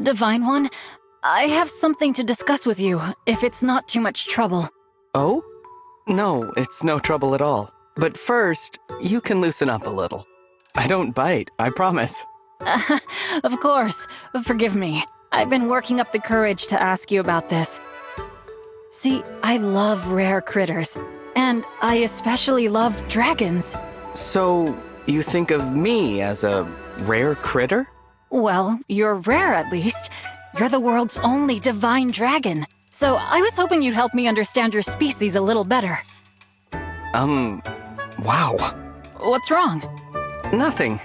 Divine One, I have something to discuss with you, if it's not too much trouble. Oh? No, it's no trouble at all. But first, you can loosen up a little. I don't bite, I promise. Of course. Forgive me. I've been working up the courage to ask you about this. See, I love rare critters, and I especially love dragons. So, you think of me as a rare critter? Well, you're rare at least. You're the world's only divine dragon. So I was hoping you'd help me understand your species a little better. Wow. What's wrong? Nothing.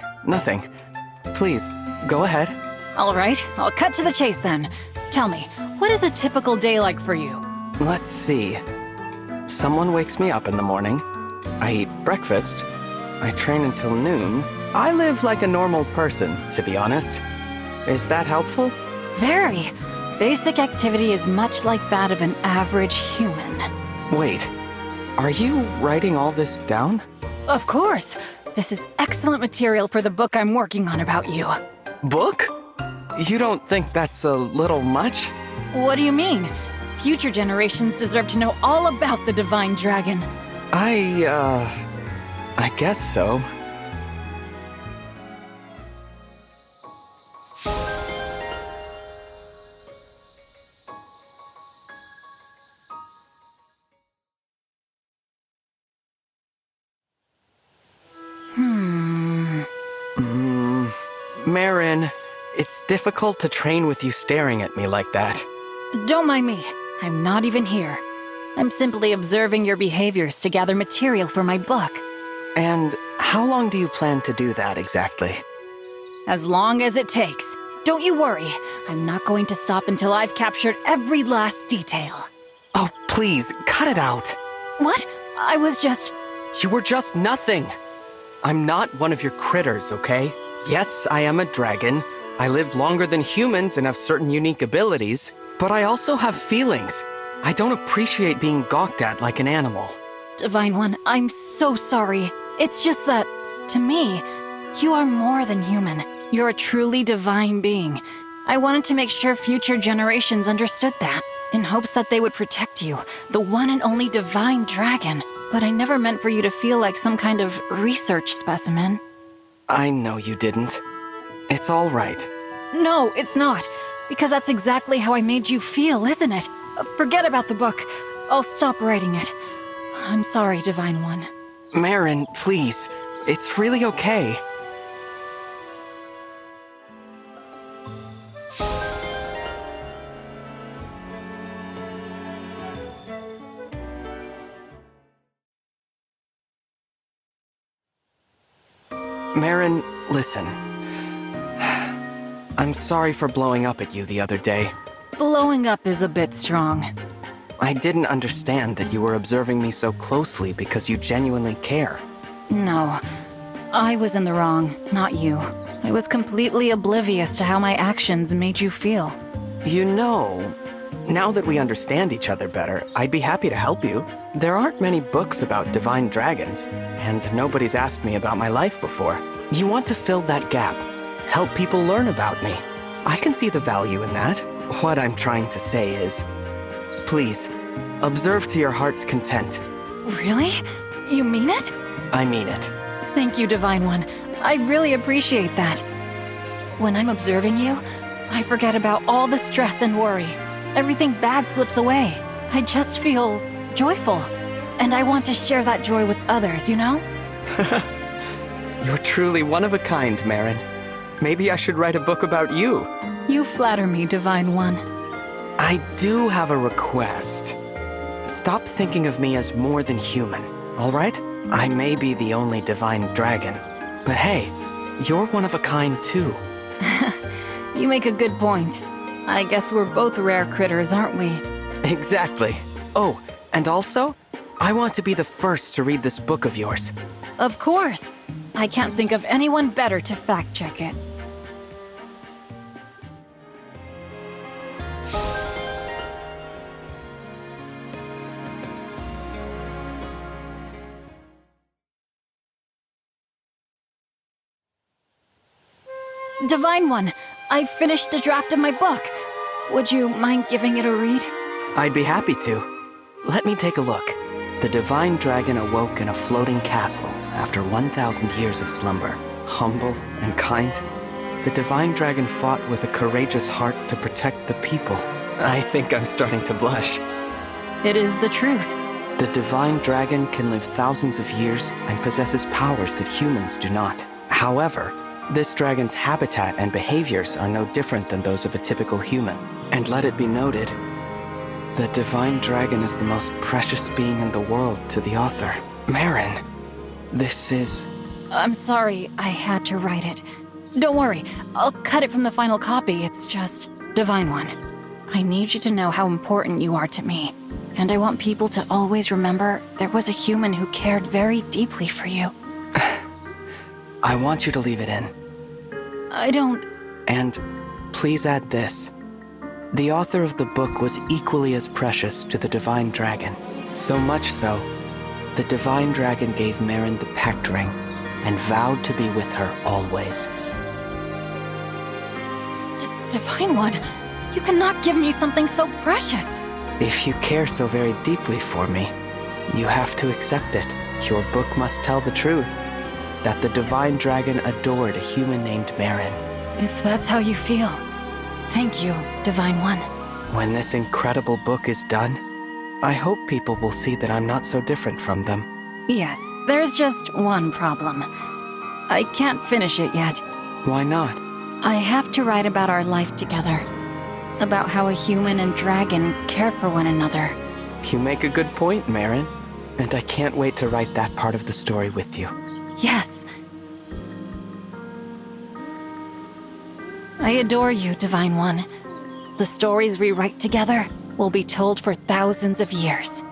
Please, go ahead. All right, I'll cut to the chase then. Tell me, what is a typical day like for you? Let's see. Someone wakes me up in the morning. I eat breakfast. I train until noon. I live like a normal person, to be honest. Is that helpful? Very. Basic activity is much like that of an average human. Wait, are you writing all this down? Of course. This is excellent material for the book I'm working on about you. Book? You don't think that's a little much? What do you mean? Future generations deserve to know all about the divine dragon. I guess so. Merrin, it's difficult to train with you staring at me like that. Don't mind me. I'm not even here. I'm simply observing your behaviors to gather material for my book. And how long do you plan to do that exactly? As long as it takes. Don't you worry. I'm not going to stop until I've captured every last detail. Oh, please, cut it out. What? I was just... You were just nothing. I'm not one of your critters, okay? Yes, I am a dragon. I live longer than humans and have certain unique abilities, but I also have feelings. I don't appreciate being gawked at like an animal. Divine One, I'm so sorry. It's just that, to me, you are more than human. You're a truly divine being. I wanted to make sure future generations understood that, in hopes that they would protect you, the one and only divine dragon. But I never meant for you to feel like some kind of research specimen. I know you didn't. It's all right. No, it's not. Because that's exactly how I made you feel, isn't it? Forget about the book. I'll stop writing it. I'm sorry, Divine One. Merrin, please. It's really okay. Merrin, listen. I'm sorry for blowing up at you the other day. Blowing up is a bit strong. I didn't understand that you were observing me so closely because you genuinely care. No, I was in the wrong, not you. I was completely oblivious to how my actions made you feel. You know, now that we understand each other better, I'd be happy to help you. There aren't many books about divine dragons, and nobody's asked me about my life before. You want to fill that gap, help people learn about me. I can see the value in that. What I'm trying to say is, please, observe to your heart's content. Really? You mean it? I mean it. Thank you, Divine One. I really appreciate that. When I'm observing you, I forget about all the stress and worry. Everything bad slips away. I just feel joyful. And I want to share that joy with others, you know? You're truly one of a kind, Merrin. Maybe I should write a book about you. You flatter me, Divine One. I do have a request. Stop thinking of me as more than human, all right? I may be the only divine dragon, but hey, you're one of a kind too. You make a good point. I guess we're both rare critters, aren't we? Exactly. Oh, and also, I want to be the first to read this book of yours. Of course. I can't think of anyone better to fact-check it. Divine One, I finished a draft of my book. Would you mind giving it a read? I'd be happy to. Let me take a look. The divine dragon awoke in a floating castle after 1,000 years of slumber. Humble and kind, the divine dragon fought with a courageous heart to protect the people. I think I'm starting to blush. It is the truth. The divine dragon can live thousands of years and possesses powers that humans do not. However, this dragon's habitat and behaviors are no different than those of a typical human. And let it be noted, the divine dragon is the most precious being in the world to the author. Merrin, this is... I'm sorry, I had to write it. Don't worry, I'll cut it from the final copy. It's just Divine One. I need you to know how important you are to me. And I want people to always remember there was a human who cared very deeply for you. I want you to leave it in. I don't... And please add this. The author of the book was equally as precious to the divine dragon. So much so, the divine dragon gave Merrin the Pact ring and vowed to be with her always. Divine One, you cannot give me something so precious. If you care so very deeply for me, you have to accept it. Your book must tell the truth, that the divine dragon adored a human named Merrin. If that's how you feel, thank you, Divine One. When this incredible book is done, I hope people will see that I'm not so different from them. Yes, there's just one problem. I can't finish it yet. Why not? I have to write about our life together. About how a human and dragon cared for one another. You make a good point, Merrin. And I can't wait to write that part of the story with you. Yes. I adore you, Divine One. The stories we write together will be told for thousands of years.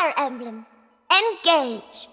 Fire Emblem Engage.